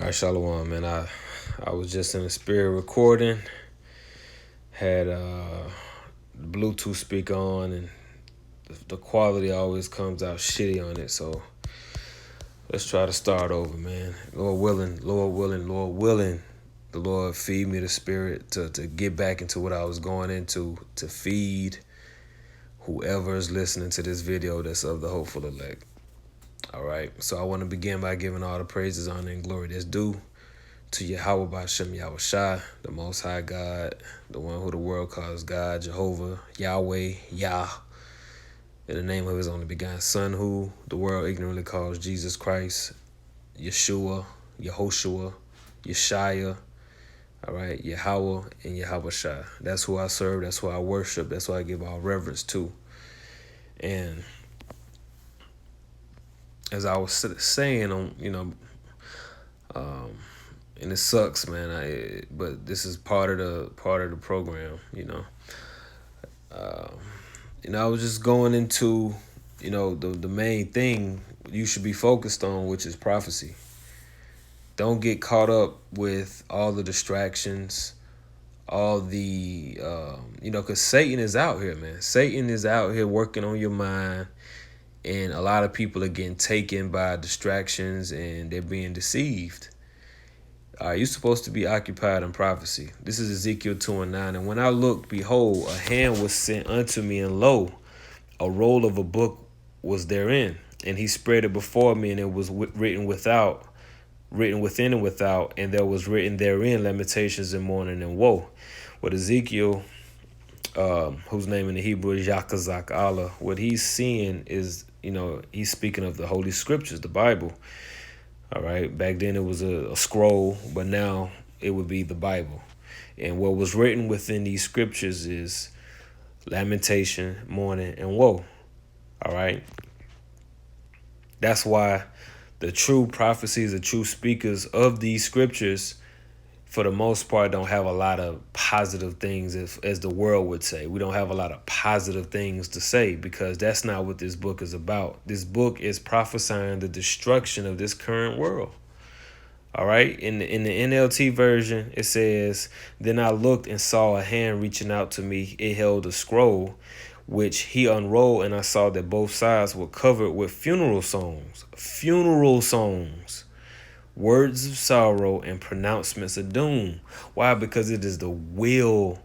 right, Shalom, man. I was just in the spirit recording, had the Bluetooth speaker on, and the quality always comes out shitty on it. So let's try to start over, man. Lord willing, Lord willing, Lord willing. The Lord feed me the spirit to get back into what I was going into, to feed whoever is listening to this video that's of the hopeful elect. All right. So I want to begin by giving all the praises, honor, and glory that's due to Yahweh B'Shem Yahushai, the Most High God, the one who the world calls God, Jehovah, Yahweh, Yah, in the name of his only begotten Son, who the world ignorantly calls Jesus Christ, Yeshua, Yehoshua, Yeshaya, all right, Yahweh, and Yahushai. That's who I serve, that's who I worship, that's who I give all reverence to. And as I was saying, and it sucks, man. But this is part of the program, I was just going into, the main thing you should be focused on, which is prophecy. Don't get caught up with all the distractions, all the, because Satan is out here, man. Satan is out here working on your mind, and a lot of people are getting taken by distractions, and they're being deceived. You're supposed to be occupied in prophecy. This is Ezekiel 2:9. And when I looked, behold, a hand was sent unto me, and lo, a roll of a book was therein. And he spread it before me, and it was written within and without, and there was written therein lamentations and mourning and woe. What Ezekiel, whose name in the Hebrew is Yakazak Allah, what he's seeing is, he's speaking of the Holy Scriptures, the Bible. All right. Back then it was a scroll, but now it would be the Bible. And what was written within these scriptures is lamentation, mourning, and woe. All right. That's why the true prophecies, the true speakers of these scriptures, for the most part, don't have a lot of positive things, as the world would say. We don't have a lot of positive things to say, because that's not what this book is about. This book is prophesying the destruction of this current world. All right. In the NLT version, it says, "Then I looked and saw a hand reaching out to me. It held a scroll, which he unrolled, and I saw that both sides were covered with funeral songs. Funeral songs. Words of sorrow and pronouncements of doom." Why? Because it is the will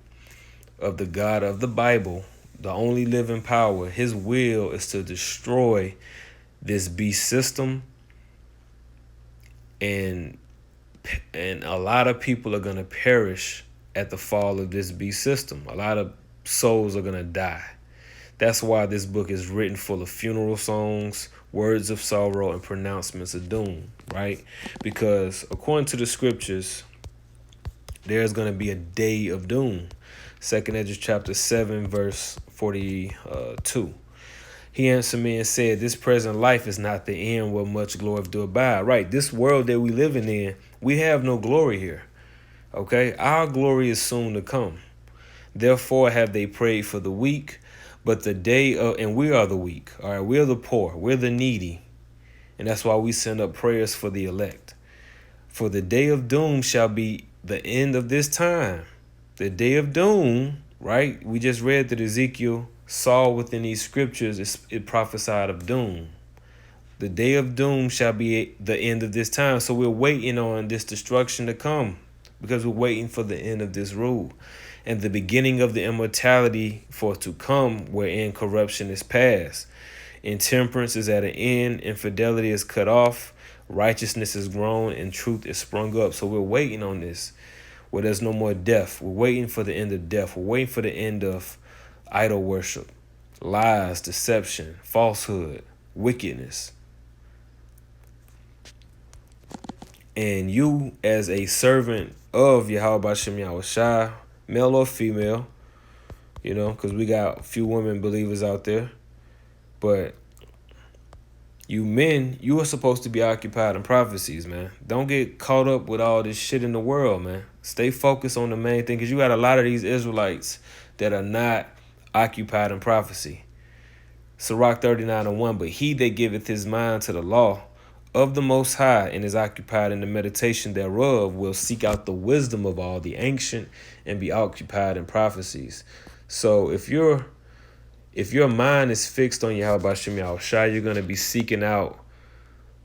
of the God of the Bible, the only living power. His will is to destroy this beast system, and a lot of people are going to perish at the fall of this beast system. A lot of souls are going to die. That's why this book is written full of funeral songs, words of sorrow, and pronouncements of doom, right? Because according to the scriptures, there's going to be a day of doom. 2nd Ezra chapter 7, verse 42. He answered me and said, "This present life is not the end where much glory do abide." Right, this world that we living in, we have no glory here. Okay, our glory is soon to come. Therefore have they prayed for the weak, but the day of, and we are the weak, all right, we're the poor, we're the needy. And that's why we send up prayers for the elect. For the day of doom shall be the end of this time. The day of doom, right? We just read that Ezekiel saw within these scriptures, it prophesied of doom. The day of doom shall be the end of this time. So we're waiting on this destruction to come, because we're waiting for the end of this rule, and the beginning of the immortality for it to come, wherein corruption is past, intemperance is at an end, infidelity is cut off, righteousness is grown, and truth is sprung up. So we're waiting on this, where there's no more death. We're waiting for the end of death. We're waiting for the end of idol worship, lies, deception, falsehood, wickedness. And you, as a servant of Yahweh B'Shem Yahushai, male or female, because we got a few women believers out there, but you men, you are supposed to be occupied in prophecies, man. Don't get caught up with all this shit in the world, man. Stay focused on the main thing, because you got a lot of these Israelites that are not occupied in prophecy. Sirach 39:1, "But he that giveth his mind to the law of the Most High and is occupied in the meditation thereof will seek out the wisdom of all the ancient and be occupied in prophecies. So if your mind is fixed on Yahweh Bashem Yahushua, you're going to be seeking out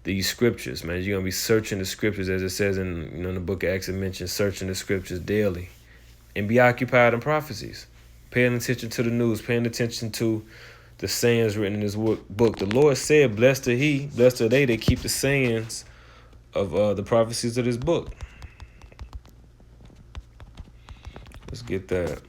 these scriptures, man. You're going to be searching the scriptures, as it says in the book of Acts, it mentions searching the scriptures daily and be occupied in prophecies. Paying attention to the news, paying attention to the sayings written in this book. The Lord said, blessed are they that keep the sayings of the prophecies of this book. Let's get that.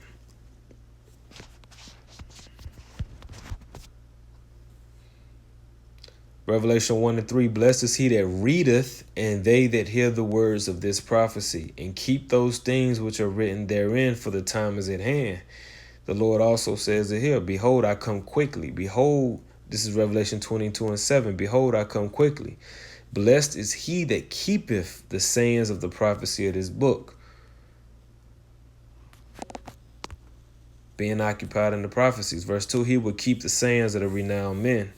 Revelation 1:3, blessed is he that readeth, and they that hear the words of this prophecy, and keep those things which are written therein, for the time is at hand. The Lord also says it here, behold, I come quickly. Behold, this is Revelation 22:7. Behold, I come quickly. Blessed is he that keepeth the sayings of the prophecy of this book. Being occupied in the prophecies. Verse 2, he will keep the sayings of the renowned men,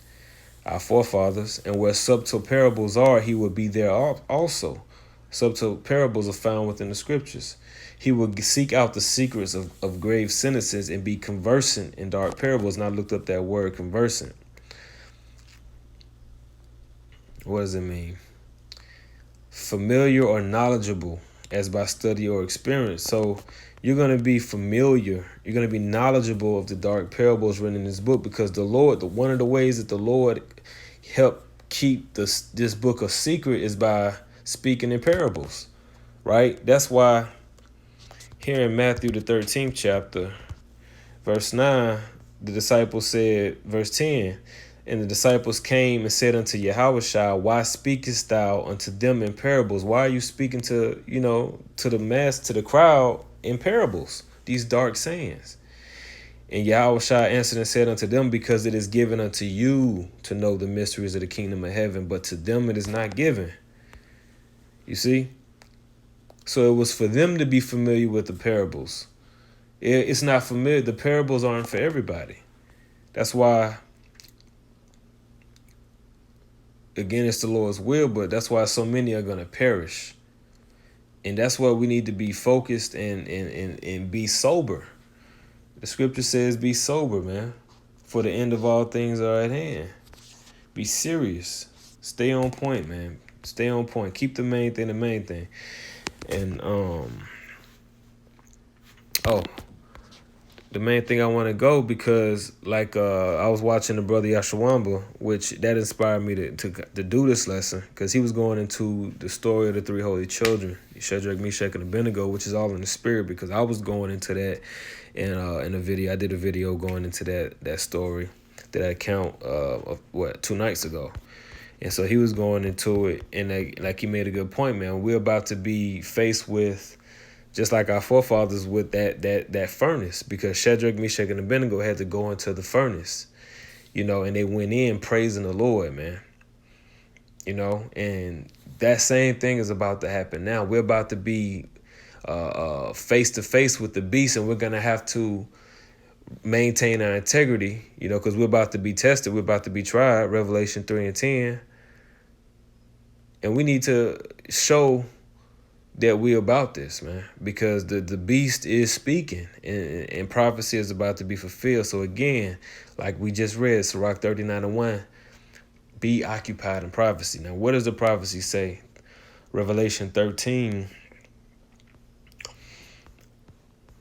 our forefathers, and where subtle parables are, he will be there also. Subtle parables are found within the scriptures. He will seek out the secrets of grave sentences and be conversant in dark parables. And I looked up that word conversant. What does it mean? Familiar or knowledgeable as by study or experience. So you're going to be familiar. You're going to be knowledgeable of the dark parables written in this book, because the Lord, one of the ways that the Lord helped keep this book a secret is by speaking in parables, right? That's why here in Matthew the 13th chapter, verse 9, the disciples said, verse 10, and the disciples came and said unto Yahushua, why speakest thou unto them in parables? Why are you speaking to the mass, to the crowd in parables, these dark sayings? And Yahushua answered and said unto them, because it is given unto you to know the mysteries of the kingdom of heaven, but to them it is not given. You see? So it was for them to be familiar with the parables. It's not familiar. The parables aren't for everybody. That's why, again, it's the Lord's will, but that's why so many are going to perish. And that's why we need to be focused and be sober. The scripture says be sober, man, for the end of all things are at hand. Be serious. Stay on point, man. Stay on point. Keep the main thing the main thing. And the main thing I want to go, because I was watching the brother Yashawamba, which that inspired me to do this lesson, because he was going into the story of the three holy children, Shadrach, Meshach, and Abednego, which is all in the spirit, because I was going into that in a video. I did a video going into that story, that account of 2 nights ago. And so he was going into it, and like he made a good point, man. We're about to be faced with, just like our forefathers, with that furnace, because Shadrach, Meshach, and Abednego had to go into the furnace, and they went in praising the Lord, man. And that same thing is about to happen now. We're about to be face to face with the beast, and we're going to have to maintain our integrity, because we're about to be tested. We're about to be tried, Revelation 3:10. And we need to show that we're about this, man, because the beast is speaking, and prophecy is about to be fulfilled. So again, like we just read, Sirach 39:1, be occupied in prophecy. Now, what does the prophecy say? Revelation 13,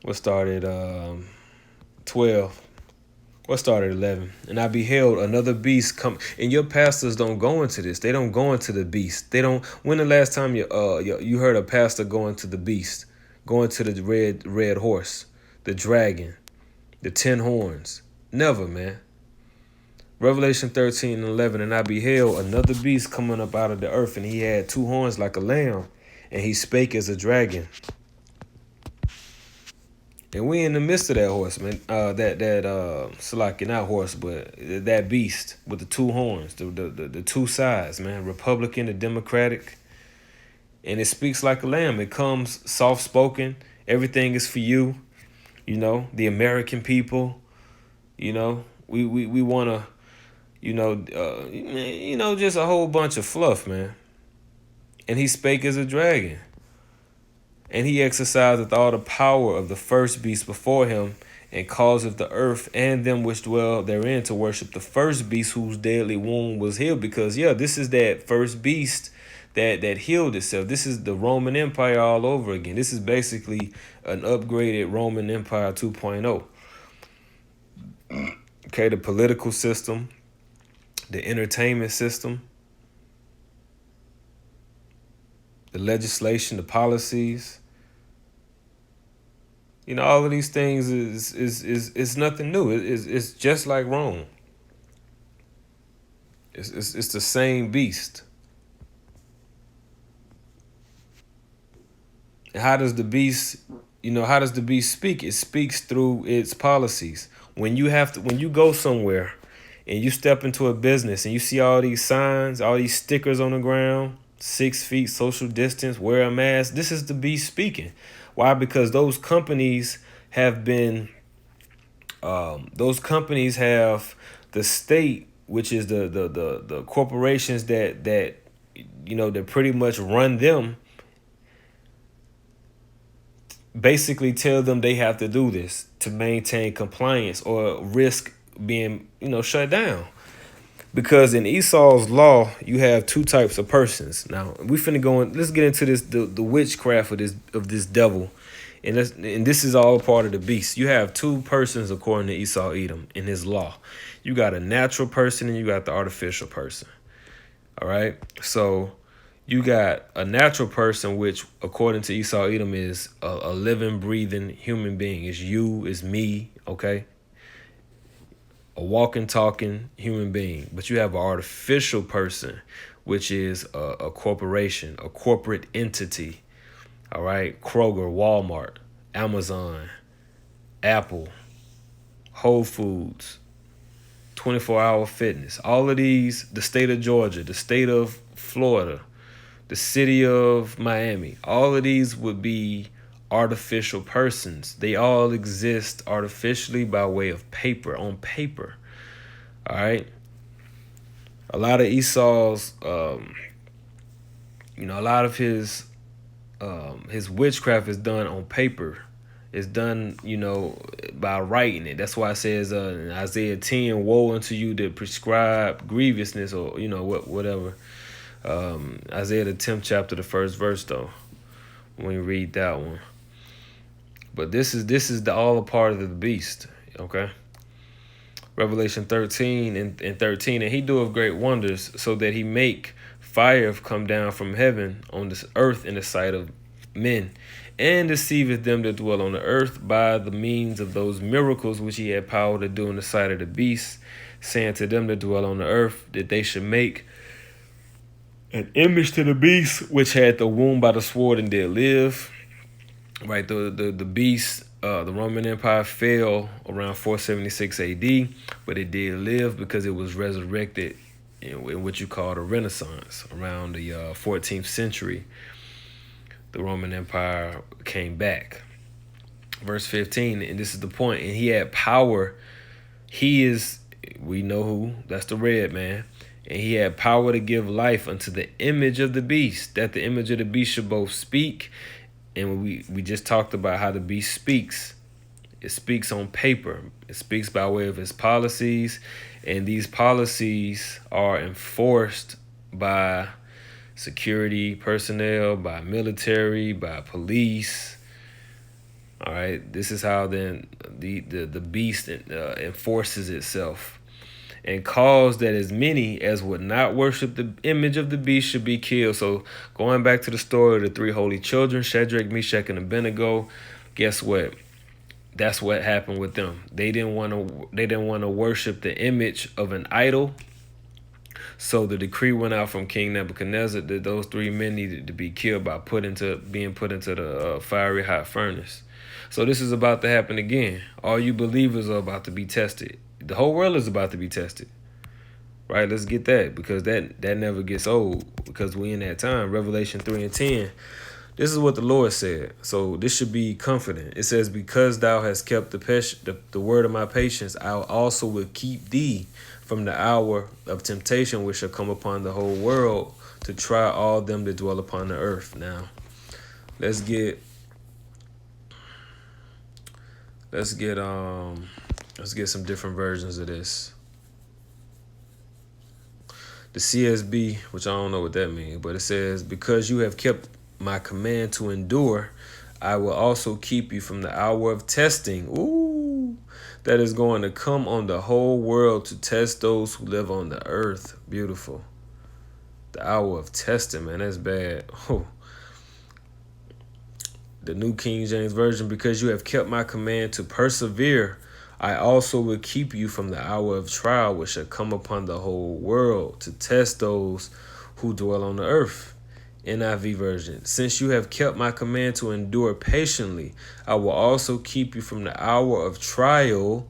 what started 12. What started 11? And I beheld another beast come. And your pastors don't go into this. They don't go into the beast. They don't. When the last time you heard a pastor go into the beast, go into the red horse, the dragon, the 10 horns? Never, man. Revelation 13:11. And I beheld another beast coming up out of the earth, and he had 2 horns like a lamb, and he spake as a dragon. And we in the midst of that horse, man. Salaki, not horse, but that beast with the 2 horns, the 2 sides, man. Republican and Democratic. And it speaks like a lamb. It comes soft spoken. Everything is for you. The American people. We wanna, just a whole bunch of fluff, man. And he spake as a dragon. And he exerciseth all the power of the first beast before him, and causeth the earth and them which dwell therein to worship the first beast whose deadly wound was healed. Because this is that first beast that healed itself. This is the Roman Empire all over again. This is basically an upgraded Roman Empire 2.0. Okay, the political system, the entertainment system, the legislation, the policies. All of these things is nothing new. It's just like Rome. It's the same beast. And how does the beast speak? It speaks through its policies. When you go somewhere and you step into a business and you see all these signs, all these stickers on the ground, 6 feet, social distance, wear a mask, this is the beast speaking. Why? Because those companies have been, the state, which is the corporations that pretty much run them, basically tell them they have to do this to maintain compliance or risk being, shut down. Because in Esau's law, you have 2 types of persons. Now we finna go in. Let's get into this the witchcraft of this devil, and this is all part of the beast. You have 2 persons according to Esau Edom in his law. You got a natural person and you got the artificial person. All right, so you got a natural person, which according to Esau Edom is a living, breathing human being. It's you, it's me. Okay. A walking, talking human being. But you have an artificial person, which is a corporation, a corporate entity. All right. Kroger, Walmart, Amazon, Apple, Whole Foods, 24-hour fitness. All of these, the state of Georgia, the state of Florida, the city of Miami, all of these would be artificial persons. They all exist artificially by way of paper, on paper. All right. A lot of Esau's, a lot of his witchcraft is done on paper. It's done, by writing it. That's why it says in Isaiah 10, woe unto you that prescribe grievousness, or, whatever. Isaiah the 10th chapter, the 1st verse, though, when you read that one. But this is all a part of the beast, okay? Revelation 13 and 13, and he doeth great wonders, so that he make fire come down from heaven on this earth in the sight of men, and deceiveth them that dwell on the earth by the means of those miracles which he had power to do in the sight of the beast, saying to them that dwell on the earth that they should make an image to the beast which had the wound by the sword and did live. Right, the beast, the Roman Empire fell around 476 AD, but it did live because it was resurrected in what you call the Renaissance. Around the 14th century, the Roman Empire came back. Verse 15, and this is the point, and he had power. We know who, that's the red man. And he had power to give life unto the image of the beast, that the image of the beast should both speak. And we just talked about how the beast speaks. It speaks on paper. It speaks by way of its policies. And these policies are enforced by security personnel, by military, by police. All right. This is how then the beast enforces itself. And cause that as many as would not worship the image of the beast should be killed. So going back to the story of the 3 holy children, Shadrach, Meshach, and Abednego, guess what? That's what happened with them. They didn't want to worship the image of an idol. So the decree went out from King Nebuchadnezzar that those 3 men needed to be killed by being put into the fiery hot furnace. So this is about to happen again. All you believers are about to be tested. The whole world is about to be tested, right? Let's get that, because that never gets old, because we in that time. Revelation 3 and 10. This is what the Lord said. So this should be confident. It says, because thou hast kept the word of my patience, I also will keep thee from the hour of temptation which shall come upon the whole world to try all them that dwell upon the earth. Now, let's get let's get some different versions of this. The CSB, which I don't know what that means, but it says, because you have kept my command to endure, I will also keep you from the hour of testing. Ooh, that is going to come on the whole world to test those who live on the earth. Beautiful. The hour of testing, man, that's bad. Oh. The New King James Version, because you have kept my command to persevere, I also will keep you from the hour of trial which shall come upon the whole world to test those who dwell on the earth. NIV Version, since you have kept my command to endure patiently, I will also keep you from the hour of trial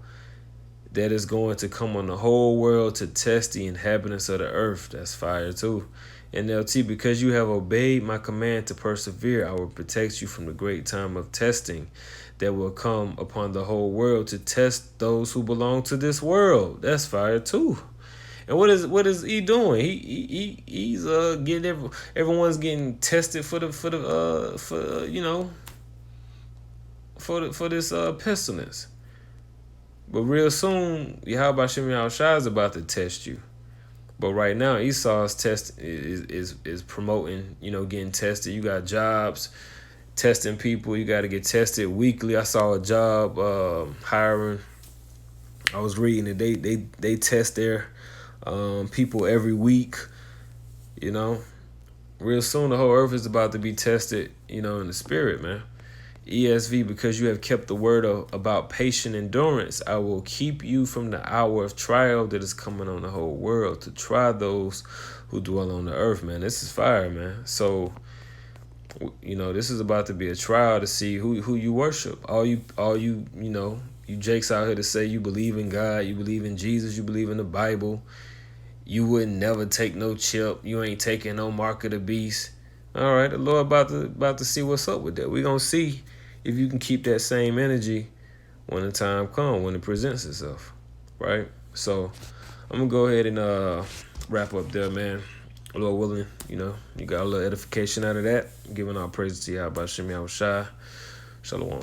that is going to come on the whole world to test the inhabitants of the earth. That's fire too. NLT, because you have obeyed my command to persevere, I will protect you from the great time of testing that will come upon the whole world to test those who belong to this world. That's fire too. And what is he doing? He's getting everyone's getting tested for this pestilence. But real soon, Yahweh Shem Yahushua is about to test you. But right now, Esau's test is promoting, getting tested. You got jobs, testing people. You got to get tested weekly. I saw a job hiring. I was reading it. They test their people every week. Real soon the whole earth is about to be tested. In the spirit, man. ESV, because you have kept the word about patient endurance, I will keep you from the hour of trial that is coming on the whole world to try those who dwell on the earth, man. This is fire, man. So, this is about to be a trial to see who you worship. All you jakes out here to say you believe in God, you believe in Jesus, you believe in the Bible. You would never take no chip. You ain't taking no mark of the beast. All right, the Lord about to see what's up with that. We're going to see if you can keep that same energy when the time comes, when it presents itself, right? So I'm going to go ahead and wrap up there, man. Lord willing, you got a little edification out of that. Giving our praises to Yahweh Shem Yahushua. Shalom.